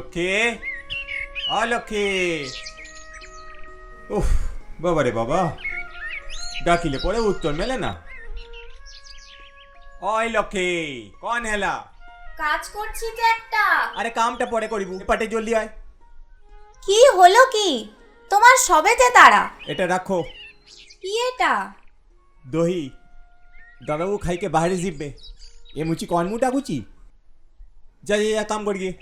লক্ষ্মী, অলক্ষ্মী। উফ, বাবা রে বাবা, ডাকিলে পরে উত্তর মেলে না। ওই লক্ষ্মী, কন হেলা? কাজ করছি তো একটা। আরে কামটা পরে করিব, পাটে জলদি আয়। কি হলো কি তোমার সবেতে তারা? এটা রাখো। কি এটা? দহি। দাদাবু খাইকে বাইরে জিববে। এ মুচি কন মু ডাকুচি? যাই কাম করি গিয়ে।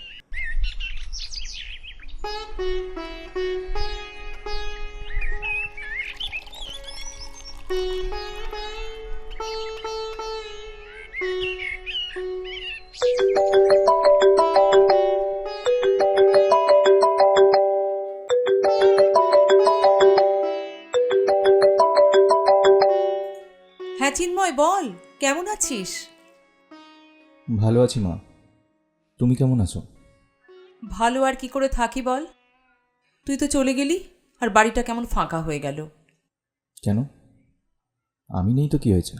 হ্যাঁ চিন্ময়, বল কেমন আছিস? ভালো আছি মা, তুমি কেমন আছো? ভালো আর কি করে থাকি বল, তুই তো চলে গেলি আর বাড়িটা কেমন ফাঁকা হয়ে গেল। কেন? আমি নেই তো কি হয়েছে?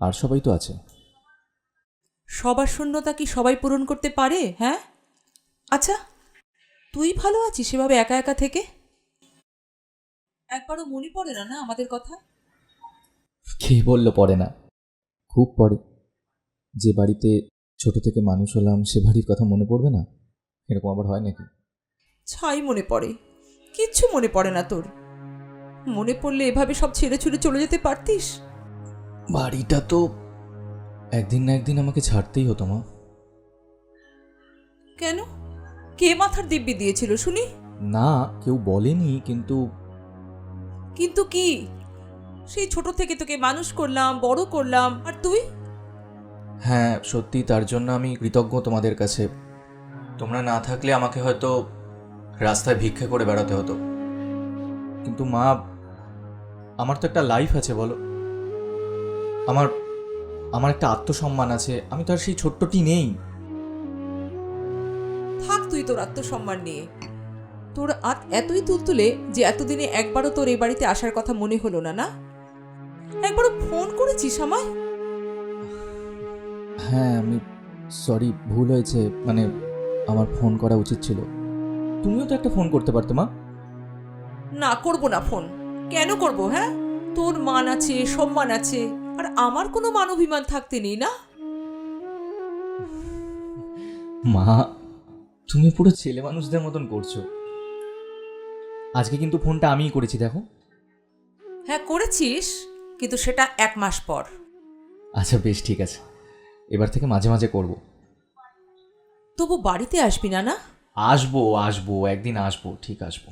আর সবাই তো আছে। সবার শূন্যতা কি সবাই পূরণ করতে পারে? হ্যাঁ, আচ্ছা তুই ভালো আছিস সেভাবে একা একা থেকে? একবারও মনে পড়ে না না আমাদের কথা? কে বললো পড়ে না? খুব পড়ে। যে বাড়িতে ছোট থেকে মানুষ হলাম সে বাড়ির কথা মনে পড়বে না? এরকম আবার হয় নাকি? ছাই মনে পড়ে, কিচ্ছু মনে পড়ে না তোর। মনে পড়লে এভাবে সব ছেড়ে ছুড়ে চলে যেতে পারতিস। বাড়িটা তো একদিন না একদিন আমাকে ছাড়তেই হতো মা। কেন? কে মাথার দিব্যি দিয়েছিল শুনি? না, কেউ বলেনি, কিন্তু কিন্তু কি? সেই ছোট থেকে তোকে মানুষ করলাম, বড় করলাম, আর তুই? হ্যাঁ সত্যি, তার জন্য আমি কৃতজ্ঞ তোমাদের কাছে। তোমরা না থাকলে আমাকে হয়তো রাস্তায় ভিক্ষে করে বেড়াতে হতো। কিন্তু মা, আমার তো একটা লাইফ আছে বলো। আমার আমার একটা আত্মসম্মান আছে, আমি তো আর সেই ছোট্টটি নেই। থাক তুই তোর আত্মসম্মান নিয়ে। তোর এতই তুলতুলে যে এতদিনে একবারও তোর এই বাড়িতে আসার কথা মনে হলো না, না? একবারও ফোন করেছিস আমায়? হ্যাঁ আমি সরি, ভুল হয়েছে, মানে আমার ফোন করা উচিত ছিল। তুমিও তো একটা ফোন করতে পারতে মা। না, করব না ফোন। কেন করব? হ্যাঁ, তোর মান আছে, সম্মান আছে, আর আমার কোনো মান অভিমান থাকতে নেই না? মা, তুমি পুরো ছেলে মানুষদের মতন করছো। আজকে কিন্তু ফোনটা আমিই করেছি, দেখো। হ্যাঁ করেছিস, কিন্তু সেটা 1 মাস পর। আচ্ছা বেশ, ঠিক আছে, এবার থেকে মাঝে মাঝে করব। তবু বাড়িতে আসবি না? না, আসবো আসবো, একদিন আসবো, ঠিক আসবো।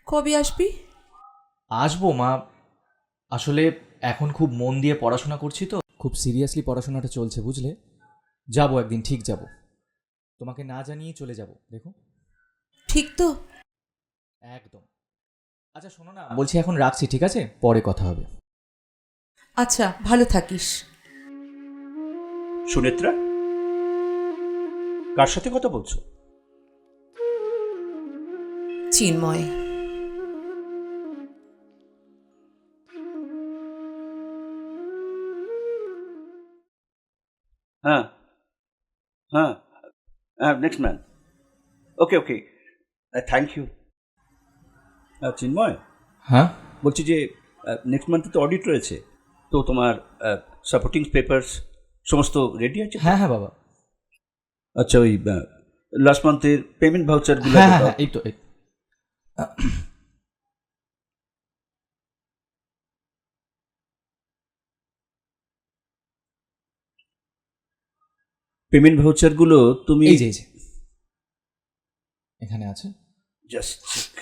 কবে আসবি? আসবো মা, আসলে এখন খুব মন দিয়ে পড়াশোনা করছি তো, খুব সিরিয়াসলি পড়াশোনাটা চলছে বুঝলে। যাবো একদিন, ঠিক যাব, তোমাকে না জানিয়েই চলে যাব, দেখো। ঠিক তো? একদম। আচ্ছা শোনো না, বলছি এখন রাখছি, ঠিক আছে, পরে কথা হবে। আচ্ছা, ভালো থাকিস। সুনেত্রা, কার সাথে কথা বলছো? চিন্ময়। হ্যাঁ হ্যাঁ হ্যাঁ, next man. Okay okay, thank you. Chinmoy, হ্যাঁ বলছি যে নেক্সট মান্থে তো অডিট রয়েছে, তো তোমার সাপোর্টিং পেপারস সমস্ত রেডি আছে? হ্যাঁ হ্যাঁ বাবা। আচ্ছা, ওই লাস্ট মান্থের পেমেন্ট ভাউচারগুলো হ্যাঁ হ্যাঁ হ্যাঁ, এই তো এই। পেমেন্ট ভাউচারগুলো তুমি এই যে এই যে এখানে আছে। জাস্ট চেক,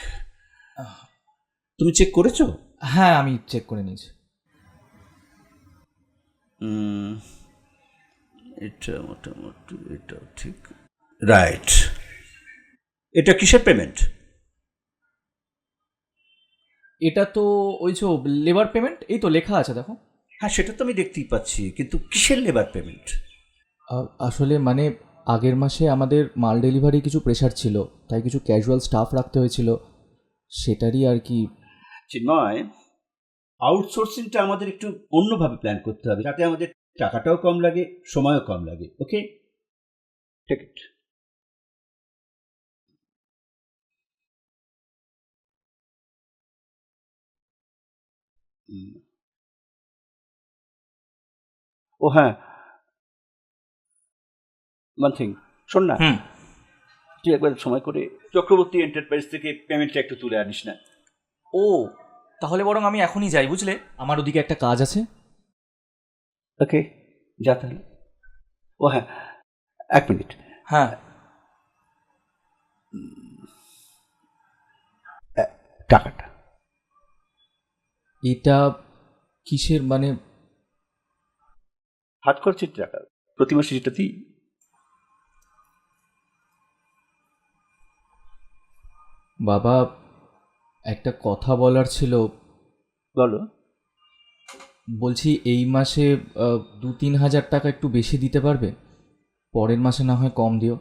তুমি চেক করেছো? হ্যাঁ আমি চেক করে নিয়েছি। এটা মোটামুটি, এটা ঠিক, রাইট। এটা কিসের পেমেন্ট? এটা তো ওই যে লেবার পেমেন্ট, এই তো লেখা আছে দেখো। হ্যাঁ, সেটা তো আমি দেখতেই পাচ্ছি, কিন্তু কিসের লেবার পেমেন্ট? আসলে মানে আগের মাসে আমাদের মাল ডেলিভারি কিছু প্রেশার ছিল, তাই কিছু ক্যাজুয়াল স্টাফ রাখতে হয়েছিল, সেটারই আর কি। চিন্ময়, আউটসোর্সিংটা আমাদের একটু অন্যভাবে প্ল্যান করতে হবে, যাতে আমাদের টাকাটাও কম লাগে, সময়ও কম লাগে। ওকে, টেক ইট। ও হ্যাঁ, ওয়ান থিং, শোন না, হুম। তুই একবার সময় করে চক্রবর্তী এন্টারপ্রাইজ থেকে পেমেন্টটা একটু তুলে আনিস না। ও, তাহলে বরং আমি এখনই যাই, বুঝলে? আমার ওদিকে একটা কাজ আছে। ওকে, যা তাহলে। ও হ্যাঁ, এক মিনিট। হ্যাঁ। টাকাটা এটা কিসের, মানে? হাত খরচের টাকা, প্রতি মাসে যেটা দিই। বাবা, একটা কথা বলার ছিল। বলো। বলছি, এই মাসে 2-3 হাজার টাকা একটু বেশি দিতে পারবে? পরের মাসে না হয় কম দিও।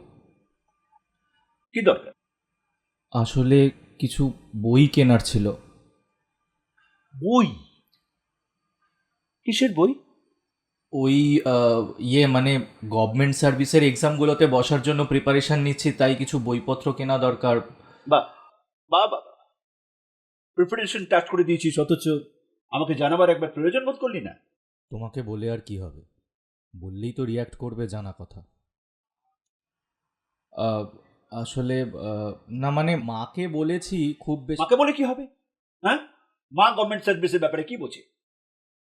কি দরকার? আসলে কিছু বই কেনার ছিল। বই? কিসের বই? ওই মানে গভর্নমেন্ট সার্ভিসের এক্সামগুলোতে বসার জন্য প্রিপারেশন নিচ্ছি, তাই কিছু বইপত্র কেনা দরকার। বা বাবা, প্রিপারেশন স্টার্ট করে দিয়েছিস, অথচ আমাকে জানাবার একবার প্রয়োজন বোধ করলি না? তোমাকে বলে আর কি হবে, বললেই তো রিয়্যাক্ট করবে, জানা কথা। আসলে না, মানে মাকে বলেছি, খুব বেশি। মাকে বলে কি হবে? হ্যাঁ, মা গভর্নমেন্ট সার্ভিসের ব্যাপারে কি বোঝে?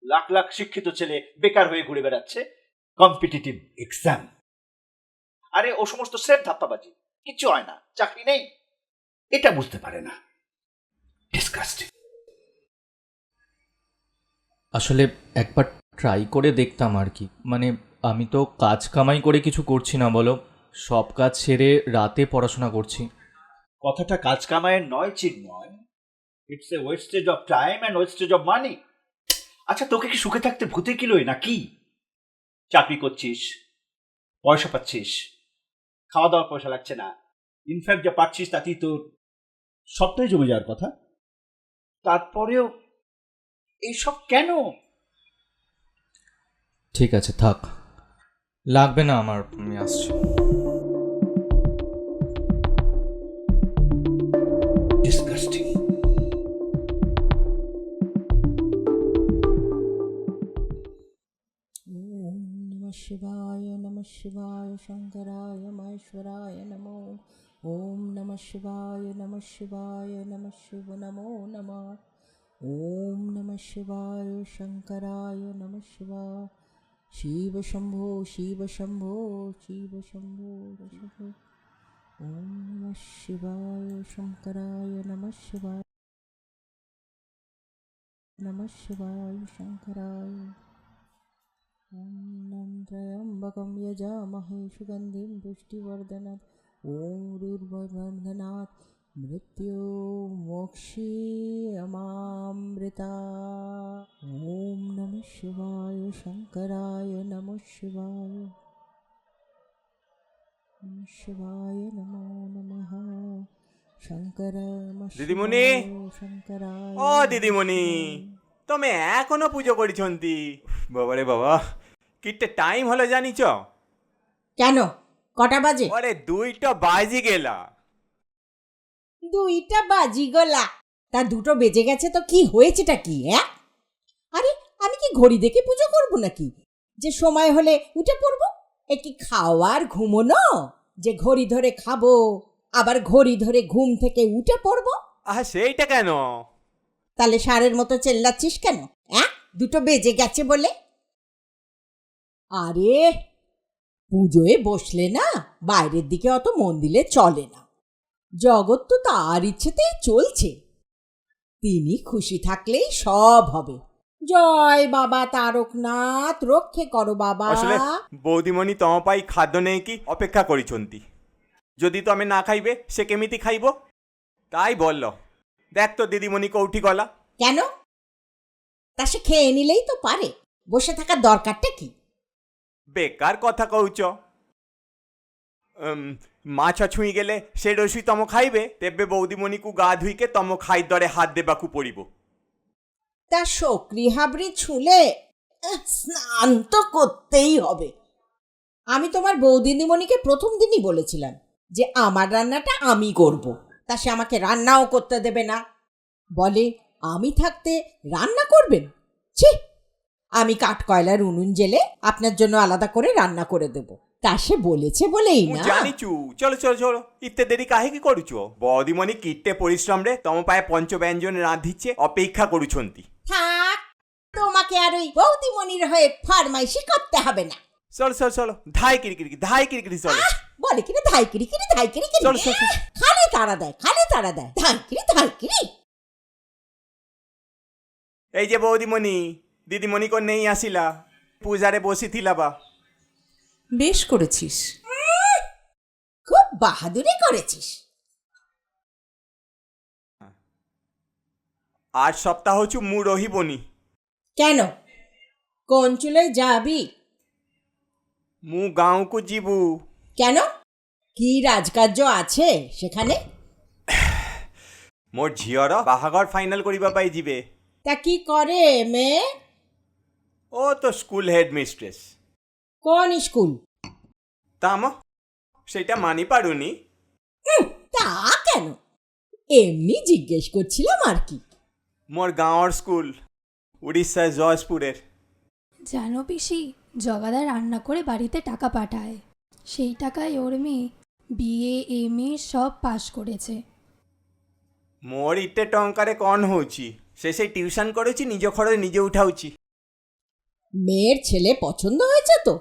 লাখ লাখ শিক্ষিত ছেলে বেকার হয়ে ঘুরে বেড়াচ্ছে, কম্পিটিটিভ এক্সাম। আরে ও সমস্ত সেফ ধাপ্পাবাজি, কিচ্ছু হয় না, চাকরি নেই, এটা বুঝতে পারে না। ডিসকাস্টিং। আসলে একবার ট্রাই করে দেখতাম আর কি। মানে আমি তো কাজ কামাই করে কিছু করছি না, বলো, সব কাজ সেরে রাতে পড়াশোনা করছি। কথাটা কাজ কামায়ের নয় Chinmoy, it's a wastage of time and wastage of money. আচ্ছা, তোকে কি সুখে থাকতে ভূতে কিলোয় নাকি? চাকরি করছিস, পয়সা পাচ্ছিস, খাওয়া দাওয়ার পয়সা লাগছে না, ইনফ্যাক্ট যা পাচ্ছিস তাতেই তো সবটাই জমে যাওয়ার কথা। তারপরেও এইসব কেন? ঠিক আছে, থাক, লাগবে না আমার, আমি আসছি। ডিসকাস্টিং। ওম নমঃ শিবায় শঙ্করায় মহেশ্বরায় নমো। ওম নমঃ শিবায় নমঃ শিব নমো নমঃ। ওম নমঃ শিবায় শঙ্করায় নমঃ শিবায়। শিব শম্ভো শিব শম্ভো শিব শম্ভো শম্ভো। ওম নমঃ শিবায় শঙ্করায় নমঃ শিবায় শঙ্করায়। ॐ नं त्र्यम्बकं यजामहे सुगन्धिं पुष्टिवर्धनात्। ॐ रुर्भवन्धनात् मृत्यो मोक्षीयमामृता। ॐ नमः शिवाय शङ्कराय नमः शिवाय नमो नमः। শঙ্কর দিদিমণি, শঙ্করায়। ও দিদিমণি, তুমি এখনো পুজো করিছন্তি? বাবারে বাবা, কিটে টাইম হলো জানিছ? কেন, কটা বাজে? ওরে 2টা বাজি গেলা। 2টা বাজি গলা? তা 2টো বেজে গেছে তো কি হয়েছেটা কি? হ্যাঁ, আরে আমি কি ঘড়ি দেখে পুজো করব নাকি যে সময় হলে উঠে পড়বো? এ কি খাওয়ার ঘুমোনো যে ঘড়ি ধরে খাবো আবার ঘড়ি ধরে ঘুম থেকে উঠে পড়বো? আহা, সেইটা কেন? তাহলে ষাঁড়ের মতো চেল্লাচ্ছিস কেন? হ্যাঁ, 2টো বেজে গেছে বলে? আরে পুজোয় বসলে না বাইরের দিকে অত মন দিলে চলে না। জগৎ তো তার ইচ্ছেতেই চলছে, তিনি খুশি থাকলেই সব হবে। জয় বাবা তারকনাথ, রক্ষে করো বাবা। আসলে বৌদিমণি তম পাই খাদ্য নেই কি অপেক্ষা করিছন্তি। যদি তো আমি না খাইবে সে কেমিতি খাইব, তাই বলল। দেখ তো দিদিমণি কৌঠি গলা। কেন? তা সে খেয়ে নিলেই তো পারে, বসে থাকার দরকারটা কি? বেকার কথা কৌচ। মাছ ছুঁই গেলে সে রসুই তম খাইবে, তেবে বৌদিমণিকু গা ধুইকে তম খাইদরে হাত দেবাকু পড়িব। তা শকরি হাবড়ি ছুঁলে স্নান তো করতেই হবে। আমি তোমার বৌদিদিমণিকে প্রথম দিনই বলেছিলাম যে আমার রান্নাটা আমি করব, তা সে আমাকে রান্নাও করতে দেবে না। বলে আমি থাকতে রান্না করবেন? ছি, আমি কাঠ কয়লার উনুন জেলে আপনার জন্য আলাদা করে রান্না করে দেব। তা সে বলেছে বলেই ମୁଁ না। ଜାଣିଛୁ চলো চলো চলো ଏତେ ଦେରି କାହିଁକି କରୁଛ ବଦିମନି କିଟେ ପରିଶ୍ରମରେ ତମ ପାଇଁ ପଞ୍ଚବ୍ୟଞ୍ଜନ ରାନ୍ଧିଛେ ଅପେକ୍ଷା କରୁଛନ୍ତି থাক, তোমাকে আর ওই বৌদিমণির হয়ে ফরমাইশি করতে হবে না। চলো চলো চলো ধাই কিরিকিরি চলো বলে কিনা ধাইকিরি কিরি ধাইকিরি কিরি, চলো, চলো, চলো। খালি তারা দেয় ধাইকিরি ধাইকিরি। এই যে বৌদিমণি দিদিমণিকে নেই আসিলা পূজারে বসিথিলা বা বেশ করেছিস। খুব বাহাদুরি করেছিস। 8 সপ্তাহ হচ্ছে মু রহিবনি কেন, কোন চুলোয় যাবি? মু গাঁওকু ଯିବୁ কেন, কি রাজকার্য আছে সেখানে? মোর ঝিଅର ବାହାଘର ফাইনাল করিবা পাই ଯିବେ তা কি করে মেয়ে? ও তো স্কুল হেড মিস্ট্রেস কোন স্কুল? তাম সেটা মানি পারুনি তা কেন, এমনি জিজ্ঞেস করছিলাম আর কি। মোর গাঁৱৰ স্কুল উড়িষ্যার জয়পুরের জানো পিসি, জগাদা রান্না করে বাড়িতে টাকা পাঠায়। সেই টাকায় ওর মেয়ে বিএ এমএ সব পাশ করেছে। মোর ইটে টঙ্কারে কন হଉଛି সে সেই টিউশন করেছি নিজ খরচ নিজে উঠাউছি মেয়ের ছেলে পছন্দ হয়েছে তো,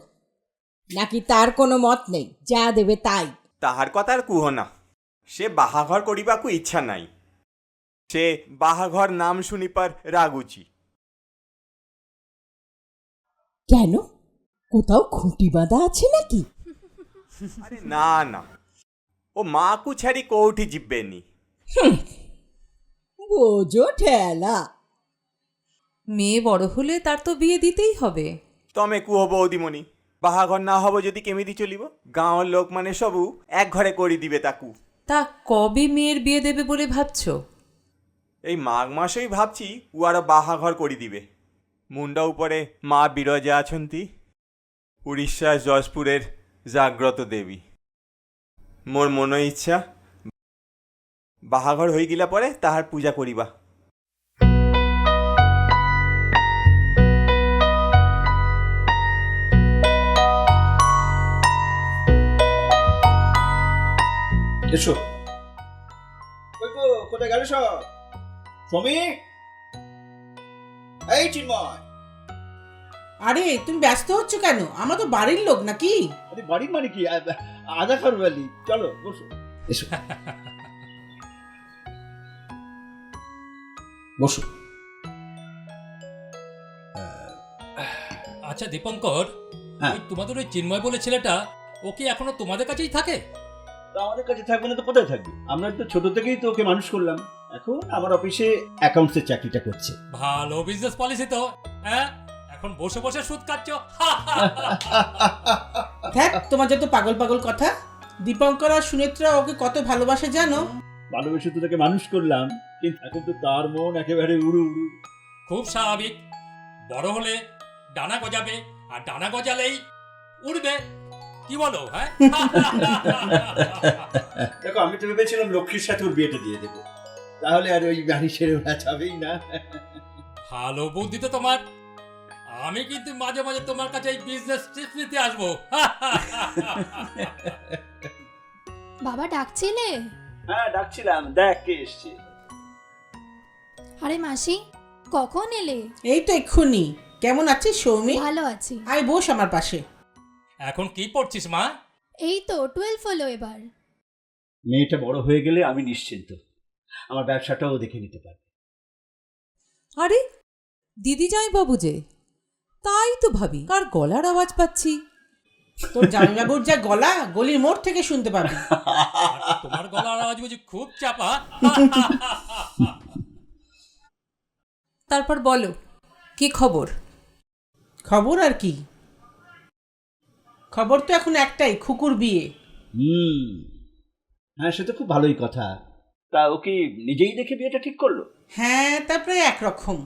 নাকি তার কোনো মত নেই, যা দেবে তাই? তাহার কথা আর কুহ না সে বাহাঘর করিবাকু ইচ্ছা নাই সে বাহাঘর নাম শুনিপার রাগুচি কেন, কোথাও খুঁটি বাঁধা আছে নাকি? আরে না না ও মাকু ছাড়ি কোউঠি ଯିବେନି বোঝো ঠেলা। মেয়ে বড় হলে তার তো বিয়ে দিতেই হবে। তমে কুহ বৌদিমণি বাহাঘর না হব যদি কেমিতি চলিব গাঁৱৰ লোক মানে সবু এক ঘরে করি দিবে তাকু তা কবে মেয়ের বিয়ে দেবে বলে ভাবছো? এই মাঘ মাসেই ভাবছি উয়ার বাহাঘর করি দিবে মুন্ডা উপরে মা বিরজা আছন্তি উড়িষ্যার যশপুরের জাগ্রত দেবী মোর মন ইচ্ছা বাহাঘর হয়ে গিলা পরে তাহার পূজা করিবা এসো। কই গো, কোথায় গেল সব? শ্রমিক, এই চিন্ময়। আরে তুমি ব্যস্ত হচ্ছ কেন? আমরা তো বাড়ির লোক নাকি? আরে বাড়ির মানে কি, আধা খারবালি। চলো বসো, এসো বসো। আচ্ছা দীপঙ্কর, হ্যাঁ। ওই তোমাদের ওই চিন্ময় বলে ছেলেটা ও কি এখনো তোমাদের কাছেই থাকে? তা আমাদের কাছে থাকবে না তো কোথায় থাকবে? আমরা তো ছোট থেকেই তো ওকে মানুষ করলাম। এখন আমার অফিসে অ্যাকাউন্টসের চাকরিটা করছে। ভালো বিজনেস পলিসি তো। হ্যাঁ, এখন বসে বসে সুদ কাটছো। দেখ তোমার যত পাগল পাগল কথা। দীপঙ্কর আর সুনেত্রা ওকে কত ভালোবাসে জানো? ভালোবেসে তো তাকে মানুষ করলাম, কিন্তু এখন তো তার মন একেবারে উড়ু উড়ু। খুব স্বাভাবিক, বড় হলে ডানা গজাবে, আর ডানা গজালেই উড়বে। কি বলো? হ্যাঁ, দেখো আমি তো ভেবেছিলাম লক্ষ্মীর সাথে ওর বিয়েটা দিয়ে দেবো, তাহলে আর ওই বাড়ি ছেড়ে ওরা যাবেই না। ভালো বুদ্ধি তো তোমার। আমি কিন্তু মাঝে মাঝে তোমার কাছে এই বিজনেস টিপস নিতে আসবো। বাবা ডাকছিলে? হ্যাঁ ডাকছিলাম, দেখ কে এসছে। আরে মাসি, কখন এলে? এই তো এক্ষুনি। কেমন আছিস সৌমি? ভালো আছি। আয় বস আমার পাশে। এখন কি পড়ছিস মা? এই তো 12 হলো এবার। মেয়েটা বড় হয়ে গেলে আমি নিশ্চিন্ত, আমার ব্যবসাটাও দেখে নিতে পারবে। আরে দিদি যাই বাবু যে, তাই তো ভাবি কার গলার আওয়াজ পাচ্ছি। তোর জামাইবাবুর যা গলা, গলির মোড় থেকে শুনতে পাবি। আর তোমার গলার আওয়াজ বুঝি খুব চাপা। তারপর বলো, কি খবর? খবর আর কি, খবর তো এখন একটাই, খুকুর বিয়ে। হ্যাঁ সে তো খুব ভালোই কথা। তা ও কি নিজেই দেখে বিয়েটা ঠিক করলো? হ্যাঁ তা প্রায় একরকম।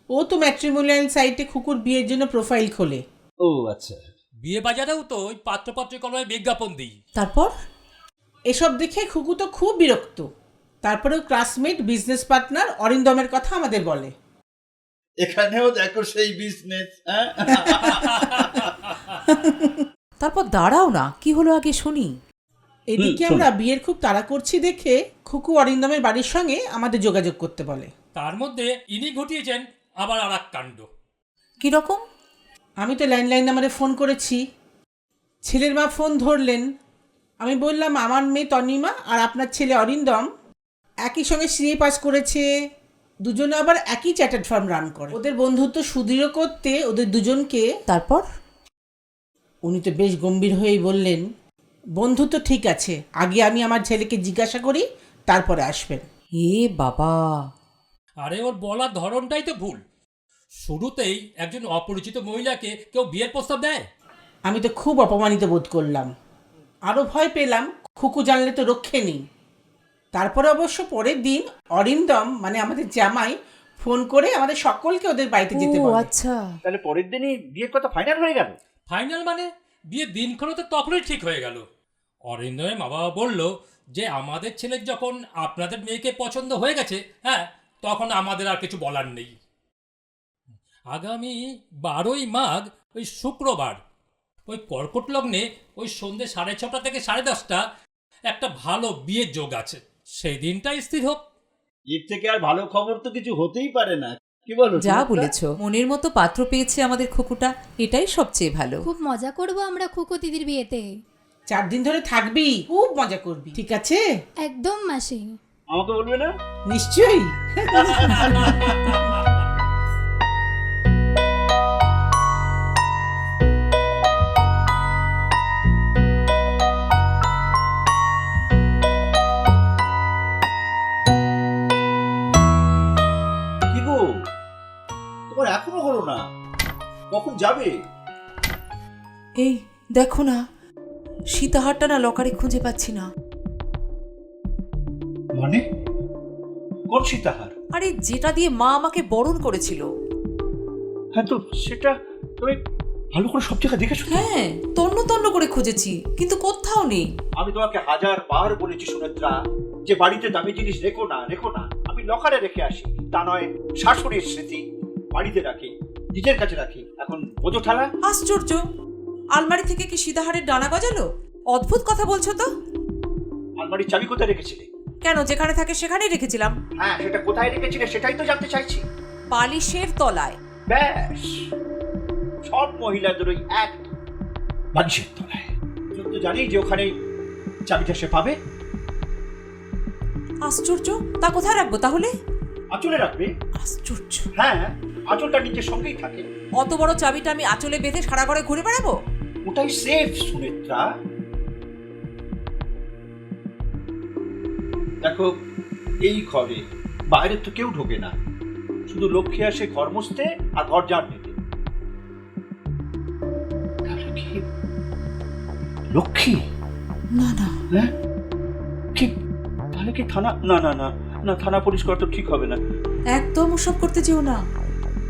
ও তো ম্যাট্রিমোনিয়াল সাইটে খুকুর বিয়ের জন্য প্রোফাইল খোলে। ও আচ্ছা। বিয়ে বাজারেও তো ওই পাত্রপাত্রী কলমে বিজ্ঞাপন দিই। তারপর এসব দেখে খুকু তো খুব বিরক্ত। তারপরেও ক্লাসমেট বিজনেস পার্টনার অরিন্দমের কথা আমাদের বলে। এখানেও দেখো সেই বিজনেস। হ্যাঁ, তারপর দাঁড়াও না, কি হলো আগে শুনি। এদিকে শোনো। আমরা বিয়ের খুব তাড়া করছি দেখে খুকু অরিন্দমের বাড়ির সঙ্গে আমাদের যোগাযোগ করতে বলে। তার মধ্যে ইনি ঘটিয়েছেন আবার আর এক কাণ্ড। কিরকম? আমি তো ল্যান্ডলাইন নাম্বারে ফোন করেছি, ছেলের মা ফোন ধরলেন। আমি বললাম আমার মেয়ে তনিমা আর আপনার ছেলে অরিন্দম একই সঙ্গে সিএ পাস করেছে, দুজনে আবার একই চ্যাটার্ড ফার্ম রান করে। ওদের বন্ধুত্ব সুদৃঢ় করতে ওদের দুজনকে, তারপর? উনি তো বেশ গম্ভীর হয়েই বললেন, বন্ধুত্ব ঠিক আছে, আগে আমি আমার ছেলেকে জিজ্ঞাসা করি, তারপরে আসবেন। এ বাবা! আরে ওর বলার ধরনটাই তো ভুল। শুরুতেই একজন অপরিচিত মহিলাকে কেউ বিয়ের প্রস্তাব দেয়? আমি তো খুব অপমানিত বোধ করলাম, আরও ভয় পেলাম খুকু জানলে তো রক্ষে নেই। তারপরে অবশ্য পরের দিন অরিন্দম মানে আমাদের জামাই ফোন করে আমাদের সকলকে ওদের বাড়িতে যেতে ও বলে। আচ্ছা। তাহলে পরের দিনই বিয়ের কথা ফাইনাল হয়ে গেল। ফাইনাল মানে বিয়ের দিনক্ষণ তো তখনই ঠিক হয়ে গেল। অরিন্দমের মা বাবা বলল যে আমাদের ছেলের যখন আপনাদের মেয়েকে পছন্দ হয়ে গেছে, হ্যাঁ, তখন আমাদের আর কিছু বলার নেই। আগামী 12ই মাঘ, ওই শুক্রবার, ওই কর্কট লগ্নে ওই সন্ধ্যে 6:30 থেকে 10:30 একটা ভালো বিয়ের যোগ আছে। সেই দিনটাই স্থির হোক। এর থেকে আর ভালো খবর তো কিছু হতেই পারে না, কি বলো? যা বলেছো, মনের মতো পাত্র পেয়েছে আমাদের খুকুটা, এটাই সবচেয়ে ভালো। খুব মজা করব আমরা খুকু দিদির বিয়েতে। 4 দিন ধরে থাকবি, খুব মজা করবি, ঠিক আছে? একদম মাসি। আমাকে বলবে না? নিশ্চয়ই। কি গো, তোমার এখনো হলো না? কখন যাবে? এই দেখো না, সীতাহারটা না লকারে খুঁজে পাচ্ছি না। মানে কোন সীতাহার? আরে যেটা দিয়ে মা আমাকে বরণ করেছিল। হ্যাঁ, তো সেটা তুমি ভালো করে সব জায়গায় দেখেছো তো? হ্যাঁ, তন্ন তন্ন করে খুঁজেছি, কিন্তু কোথাও নেই। আমি তোমাকে 1000 বার বলেছি সুনেত্রা, যে বাড়িতে দামি জিনিস রেখো না, রেখো না। আমি লকারে রেখে আসি, তা নয় শাশুড়ির স্মৃতি বাড়িতে রাখি, নিজের কাছে রাখি। এখন বোঝো ঠালা? আশ্চর্য, আলমারি থেকে কি সীতাহারের ডানা গজালো? অদ্ভুত কথা বলছো তো। আলমারির চাবি কোথায় রেখেছিলে? কেন, যেখানে থাকে সেখানেই রেখেছিলাম। হ্যাঁ, সেটা কোথায় রেখেছিলে সেটাই তো জানতে চাইছি। বালিশের তলায়। ব্যাস, সব মহিলাদের ওই এক বালিশের তলায়। তো জানি যে ওখানেই চাবিটা সে পাবে। আশ্চর্য, তা কোথায় রাখবো তাহলে? আঁচলে রাখবে। আশ্চর্য, হ্যাঁ, আঁচলটা নিজের সঙ্গেই থাকে। অত বড় চাবিটা আমি আঁচলে বেঁধে সারা ঘরে ঘুরে বেড়াবো? ওটাই সেফ সুনেত্রা। দেখো, এই ঘরে বাইরে তো কেউ ঢোকে না, শুধু লক্ষ্মী আসে ঘর মুছতে আর ঘর ঝাড় দিতে। তাহলে কি লক্ষ্মী? না না, হ্যাঁ, কি তাহলে কি থানা? না না না না, থানা পুলিশ করা তো ঠিক হবে না। একদম ওসব করতে যেও না।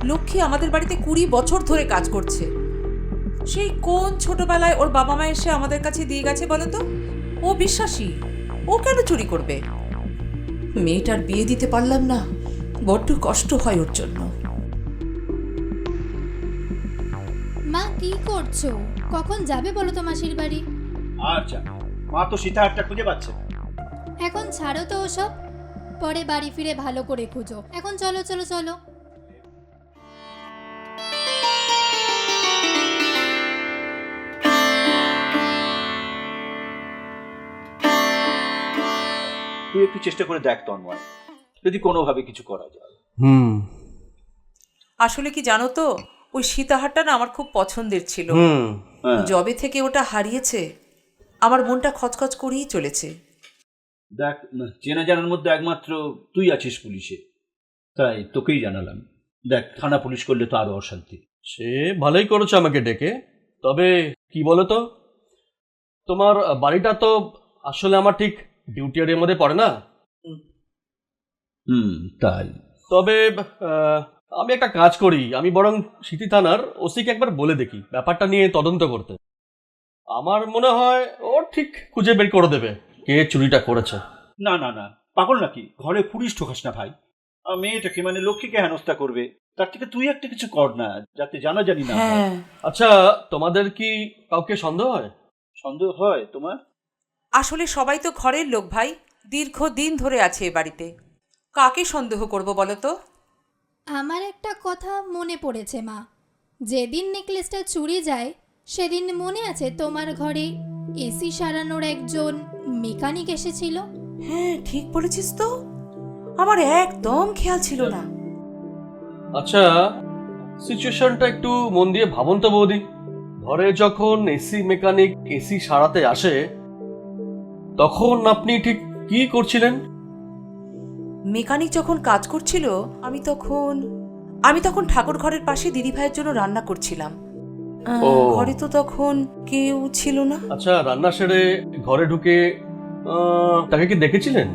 লক্ষ্মী আমাদের বাড়িতে 20 বছর ধরে কাজ করছে। সেই কোন ছোটবেলায় ওর বাবা মা এসে আমাদের কাছে দিয়ে গেছে বলো তো? ও বিশ্বাসী, ও কেন চুরি করবে? মেয়েটার বিয়ে দিতে পারলাম না, বড্ড কষ্ট হয় ওর জন্য। মা কি করছো? কখন যাবে বলো তো মাসির বাড়ি? আচ্ছা, মা তো সীতাহারটা খুঁজে পাচ্ছে না। এখন ছাড়ো তো ওসব, পরে বাড়ি ফিরে ভালো করে খুঁজো। এখন চলো চলো চলো। তুই একটু চেষ্টা করে দেখ তন্ময়, যদি কোনোভাবে কিছু করা যায়। আসলে কি জানো তো, ওই সীতাহারটা না আমার খুব পছন্দের ছিল। হ্যাঁ, যবে থেকে ওটা হারিয়েছে আমার মনটা খচখচ করেই চলেছে। দেখ, চেনা জানার মধ্যে একমাত্র তুই আছিস পুলিশে, তাই তোকেই জানালাম। দেখ, থানা পুলিশ করলে তো আরো অশান্তি। সে ভালোই করেছো আমাকে ডেকে। তবে কি বলো তো, তোমার বাড়িটা তো আসলে আমার ঠিক ডিউটি এরিয়ার মধ্যে পড়ে না। তাই তবে আমি একটা কাজ করি, আমি বরং সিটি থানার ওসিকে একবার বলে দেখি ব্যাপারটা নিয়ে তদন্ত করতে। আমার মনে হয় ও ঠিক খুঁজে বের করে দেবে কে চুরিটা করেছে। না না না, পাগল নাকি? ঘরে পুলিশ ঠোকাস না ভাই। মেয়েটাকে মানে লক্ষ্মীকে হেনস্থা করবে, তার থেকে তুই একটা কিছু কর না, যাতে জানাজানি না হয়। হ্যাঁ, আচ্ছা, তোমাদের কি কাউকে সন্দেহ হয়? সন্দেহ হয় তোমার? আসলে সবাই তো ঘরের লোক ভাই, দীর্ঘদিন ধরে আছে এ বাড়িতে। কাকে সন্দেহ করব বলো তো? আমার একটা কথা মনে পড়েছে মা, যেদিন নেকলেসটা চুরি যায় সেদিন মনে আছে তোমার ঘরে এসি সারানোর একজন মেকানিক এসেছিল? হ্যাঁ, ঠিক বলেছিস তো, আমার একদম খেয়াল ছিল না। আচ্ছা, সিচুয়েশনটা একটু মন দিয়ে ভাবুন তো বৌদি। ঘরে যখন এসি মেকানিক এসি সারাতে আসে, তখন আপনি ঠিক কি করছিলেন? মেকানিক যখন কাজ করছিল আমি তখন ঠাকুর ঘরের পাশে দিদিভাইয়ের জন্য রান্না করছিলাম। ও। ঘরে তো তখন কেউ ছিল না। আচ্ছা, রান্না সেরে ঘরে ঢুকে তাকে কি দেখেছিলেন?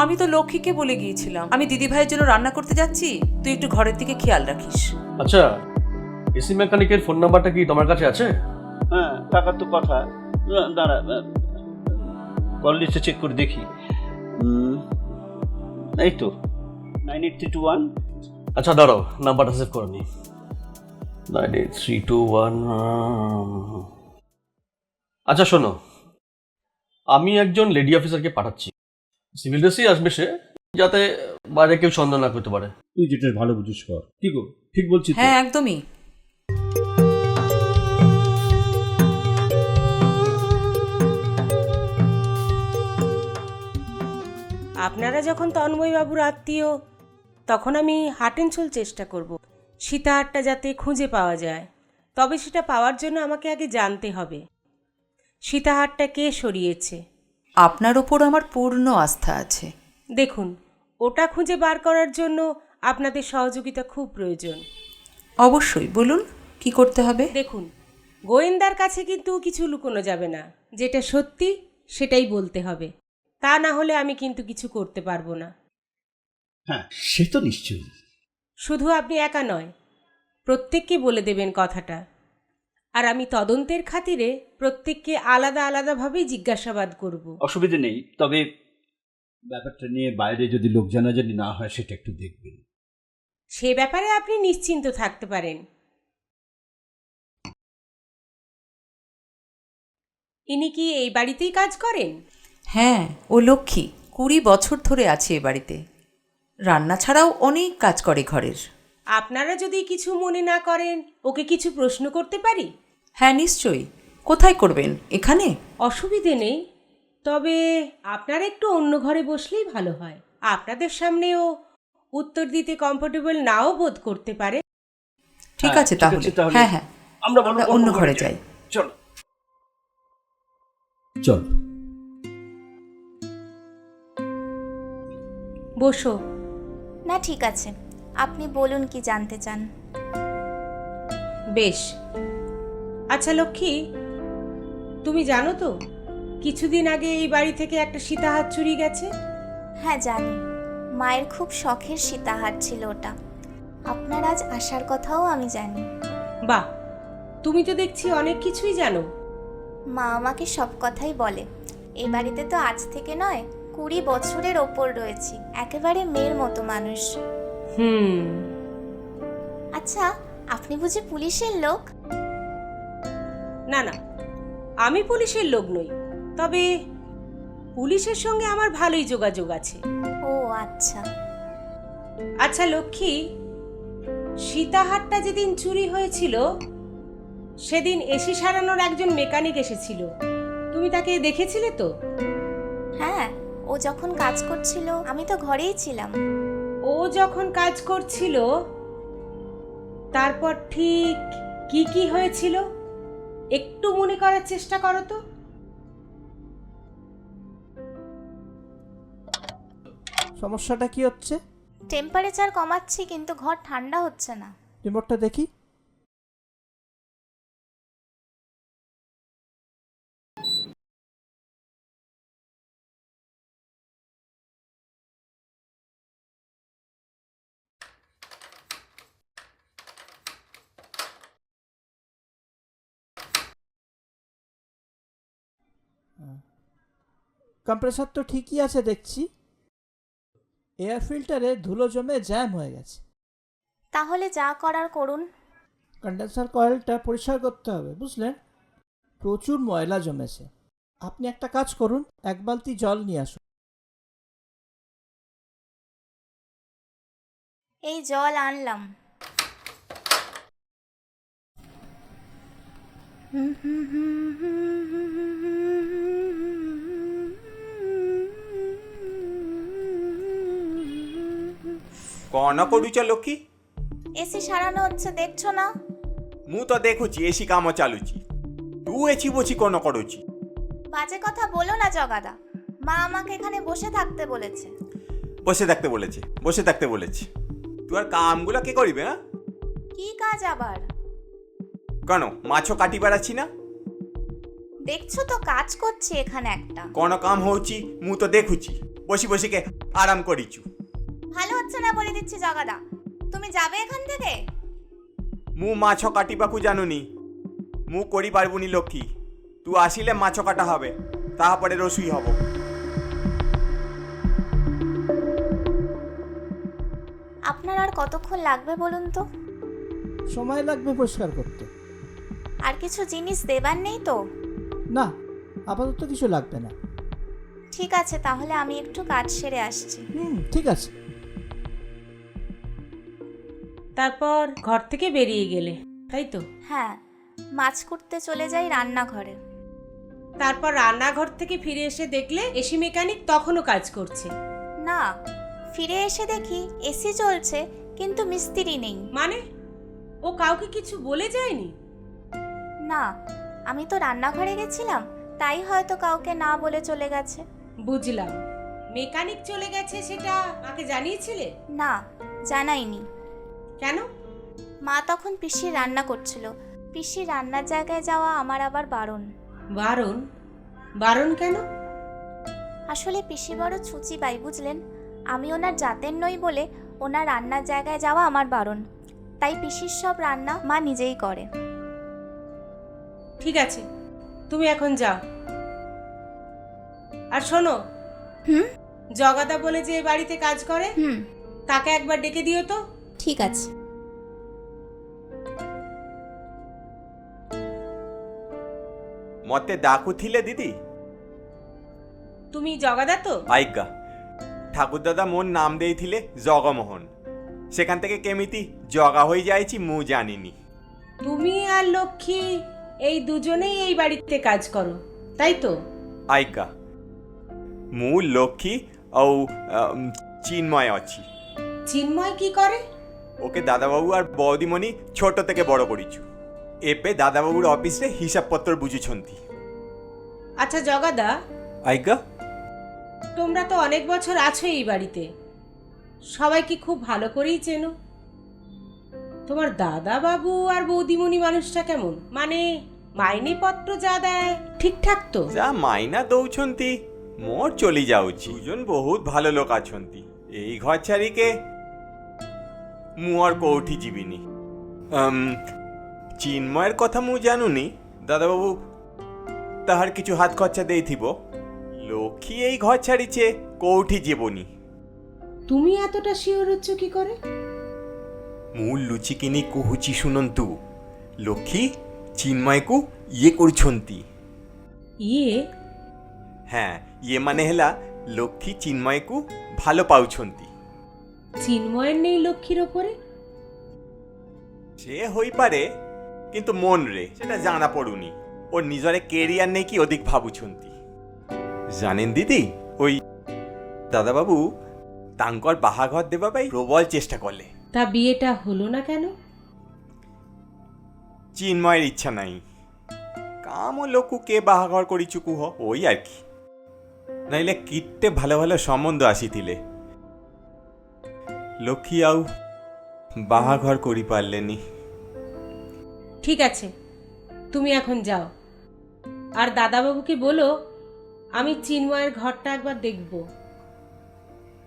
আমি তো লক্ষ্মীকে বলে গিয়েছিলাম, আমি দিদিভাইয়ের জন্য রান্না করতে যাচ্ছি, তুই একটু ঘরের দিকে খেয়াল রাখিস। আচ্ছা, এসি মেকানিকের ফোন নাম্বারটা কি তোমার কাছে আছে? হ্যাঁ, টাকার তো কথা। দাঁড়া, কল লিস্টে চেক করে দেখি। এই তো 98321। আচ্ছা দাঁড়াও, নাম্বারটা সেভ করে নি। 98321। আচ্ছা শোনো, আমি একজন লেডি অফিসারকে পাঠাচ্ছি, সিভিল ড্রেসেই আসবে সে, যাতে বাইরে কেউ সন্দেহ না করতে পারে। তুই যেটা ভালো বুঝিস কর। কি গো, ঠিক বলছিস তো? হ্যাঁ, একদমই। আপনারা যখন তন্ময়বাবুর আত্মীয়, তখন আমি হার্ট অ্যান্ড সোল চেষ্টা করব সীতাহারটা যাতে খুঁজে পাওয়া যায়। তবে সেটা পাওয়ার জন্য আমাকে আগে জানতে হবে সীতাহারটা কে সরিয়েছে। আপনার ওপর আমার পূর্ণ আস্থা আছে। দেখুন, ওটা খুঁজে বার করার জন্য আপনাদের সহযোগিতা খুব প্রয়োজন। অবশ্যই, বলুন কি করতে হবে। দেখুন, গোয়েন্দার কাছে কিন্তু কিছু লুকোনো যাবে না, যেটা সত্যি সেটাই বলতে হবে, তা না হলে আমি কিন্তু কিছু করতে পারবো না। হ্যাঁ, সে তো নিশ্চয়ই। শুধু আপনি একা নয়, প্রত্যেককে বলে দেবেন কথাটা। আর আমি তদন্তের খাতিরে প্রত্যেককে আলাদা আলাদাভাবেই জিজ্ঞাসাবাদ করব। অসুবিধে নেই, তবে ব্যাপারটা নিয়ে বাইরে যদি লোক জানাজানি না হয় সেটা একটু দেখবেন। সে ব্যাপারে আপনি নিশ্চিন্ত থাকতে পারেন। ইনি কি এই বাড়িতেই কাজ করেন? হ্যাঁ, ও লক্ষ্মী 20 বছর ধরে আছে এ বাড়িতে। রান্না ছাড়াও অনেক কাজ করে ঘরের। আপনারা যদি কিছু মনে না করেন, ওকে কিছু প্রশ্ন করতে পারি? হ্যাঁ নিশ্চয়ই। কোথায় করবেন, এখানে? অসুবিধে নেই, তবে আপনারা একটু অন্য ঘরে বসলেই ভালো হয়। আপনাদের সামনেও উত্তর দিতে কমফোর্টেবল নাও বোধ করতে পারে। ঠিক হ্যাঁ, আছে ঠিক তাহলে। আছে, তাহলে হ্যাঁ হ্যাঁ, আমরা অন্য ঘরে যাই। চল চল। বসো। না ঠিক আছে, আপনি বলুন কি জানতে চান। বেশ। আচ্ছা লক্ষ্মী, তুমি জানো তো কিছুদিন আগে এই বাড়ি থেকে একটা সীতাহার চুরি গেছে? হ্যাঁ জানি, মায়ের খুব শখের সীতাহার ছিল ওটা। আপনার আজ আসার কথাও আমি জানি। বাহ, তুমি তো দেখছি অনেক কিছুই জানো। মা আমাকে সব কথাই বলে। এই বাড়িতে তো আজ থেকে নয়, 20 বছরের ওপর রয়েছি, একেবারে মেয়ের মতো মানুষ। আচ্ছা, আপনি বুঝি পুলিশের লোক? না না, আমি পুলিশের লোক নই, তবে পুলিশের সঙ্গে আমার ভালোই যোগাযোগ আছে। ও আচ্ছা। আচ্ছা লক্ষ্মী, সীতাহারটা যেদিন চুরি হয়েছিল সেদিন এসি সারানোর একজন মেকানিক এসেছিল, তুমি তাকে দেখেছিলে তো? হ্যাঁ, ও যখন কাজ করছিল আমি তো ঘরেই ছিলাম। ও যখন কাজ করছিল তারপর ঠিক কি কি হয়েছিল একটু মনে করার চেষ্টা করো তো। সমস্যাটা কি হচ্ছে? টেম্পারেচার কমাচ্ছি কিন্তু ঘর ঠান্ডা হচ্ছে না। রিমোটটা দেখি। কম্প্রেসার তো ঠিকই আছে দেখছি। এয়ার ফিল্টারে ধুলো জমে জ্যাম হয়ে গেছে। তাহলে যা করার করুন। কন্ডেন্সার কয়েলটা পরিষ্কার করতে হবে, বুঝলেন? প্রচুর ময়লা জমেছে। আপনি একটা কাজ করুন, এক বালতি জল নিয়ে আসুন। এই জল আনলাম। କଣ କରୁଛ ଲକ୍ଷ୍ମୀ? এসি সারানো হচ্ছে, দেখছো না? ମୁଁ ତ ଦେଖୁଛି ଏସି କାମ ଚାଲୁଛି। ତୁ ଏଠି ବସି କଣ କରୁଛି? বাজে কথা বলো না জগাদা। মা আমাকে এখানে বসে থাকতে বলেছে। বসে থাকতে বলেছে, বসে থাকতে বলেছে। তুই আর কামগুলো কে করিবে? হ্যাঁ, কি কাজ আবার? কেন মাছও কাটি বেড়াচ্ছি না? দেখছো তো কাজ করছি এখানে একটা। কଣ কাম হଉଛି ମୁଁ ତ ଦେଖୁଛି। বসি বসিকে আরাম করিছু। ভালো হচ্ছে না বলে দিচ্ছি জগাদা। তুমি যাবে এখান থেকে? ମୁଁ ମାଛ କାଟିବାକୁ ଜାଣୁନି। ମୁଁ କରିପାରିବୁନି ଲକ୍ଷ୍ମୀ। ତୁ ଆସିଲେ ମାଛ କାଟା হবে, ତାପରେ ରୋଷେଇ ହବ। আপনার আর কতক্ষণ লাগবে বলুন তো? সময় লাগবে পরিষ্কার করতে। আর কিছু জিনিস দেবার নেই তো? না, আপাতত কিছু লাগবে না। ঠিক আছে, তাহলে আমি একটু কাজ সেরে আসছি। ঠিক আছে। তারপর ঘর থেকে বেরিয়ে গেলে, তাই তো? হ্যাঁ, মাছ কুটতে চলে যাই রান্নাঘরে। তারপর রান্নাঘর থেকে ফিরে এসে দেখলে এসি মেকানিক তখনও কাজ করছে। না, ফিরে এসে দেখি এসি চলছে কিন্তু মিস্ত্রি নেই। মানে ও কাউকে কিছু বলে যায়নি? না, আমি তো রান্নাঘরে গেছিলাম, তাই হয়তো কাউকে না বলে চলে গেছে। বুঝলাম। মেকানিক চলে গেছে সেটা মাকে জানিয়েছিলে? না, জানাইনি। কেন? মা তখন পিসির রান্না করছিল। পিসির রান্নার জায়গায় যাওয়া আমার আবার বারণ। বারণ? বারণ কেন? আসলে পিসি বড় ছুচি পাই, বুঝলেন? আমি ওনার জাতের নই বলে ওনার রান্নার জায়গায় যাওয়া আমার বারণ। তাই পিসির সব রান্না মা নিজেই করে। ঠিক আছে, তুমি এখন যাও। আর শোনো, জগাদা বলে যে বাড়িতে কাজ করে, তাকে একবার ডেকে দিও তো। ঠিক আছে। মতে ডাকুଥିଲେ দিদি? তুমি জগাদা তো? আজ্ঞা, ঠাকুরদাদা মোর নাম ଦେଇଥିଲେ জগমোহন। সেখান থেকে কেমিতি জগা হয়ে যাইছি মু জানিনি। তুমি আর লক্ষ্মী এই দুজনেই এই বাড়িতে কাজ করো, তাই তো? আজ্ঞা, মু লক্ষ্মী ଆଉ চিন্ময় ଅଛି। চিন্ময় কি করে? ওকে দাদাবাবু আর বৌদিমণি ছোট থেকে বড় করিছু। ଏବେ দাদাবাবুর অফিসে হিসাবপত্র বুঝুছন্তি। আচ্ছা জগাদা, আজ্ঞা, তোমরা তো অনেক বছর আছো এই বাড়িতে, সবাই কি খুব ভালো করেই চেনো? তোমার দাদা বাবু আর বৌদিমণি মানুষটা কেমন? মানে মাইনে পত্র যা দেয় ঠিকঠাক তো? যা মাইনা দৌছন্তি মোর চলি যাଉଛି। দুজন বহুত ভালো লোক আছন্তি। এই ঘর ছাড়িকে মু আর কোউঠি ଯିବିନି। চিন্ময়ের কথা মু জানুনি। দাদাবাবু তাহার কিছু হাত খরচা ଦେଇଥିବ। লক্ষ্মী এই ঘর ছাড়িছে, কোউঠি ଯିବନି। তুমি এতটা শিওর হচ্ছ কি করে? মু লুচিকিনি কହୁଛି শুনন্তু। লক্ষ্মী চিন্ময়କୁ ইয়ে କରୁଛନ୍ତି। ইয়ে? হ্যাঁ, ইয়ে মানে হেলা লক্ষ্মী চিন্ময়କୁ ভালো পাউଛନ୍ତି। চিন্ময়ের নেই লক্ষ্মীর ওপরে? সে হইপারে, কিন্তু মনরে সেটা জানা পড়ুনি। ওর নিজরে কেরিয়ার নেই কি অধিক ভাবুଛନ୍ତି। জানেন দিদি, ওই দাদাবাবু তাঙ্কর বাহাঘর দেবা পাই প্রবল চেষ্টা করলে। তা বিয়েটা হলো না কেন? চিন্ময়ের ইচ্ছা নাই। কাম ও লোকু কে বাহাঘর করিছু কুহ, ওই আর কি। নাইলে কিটে ভালো ভালো সম্বন্ধ আসিଥିଲେ। লক্ষ্মী আউ বাহাঘর করি পারলেনি। ঠিক আছে, তুমি এখন যাও। আর দাদাবাবুকে বলো আমি চিন্ময়ের ঘরটা একবার দেখব।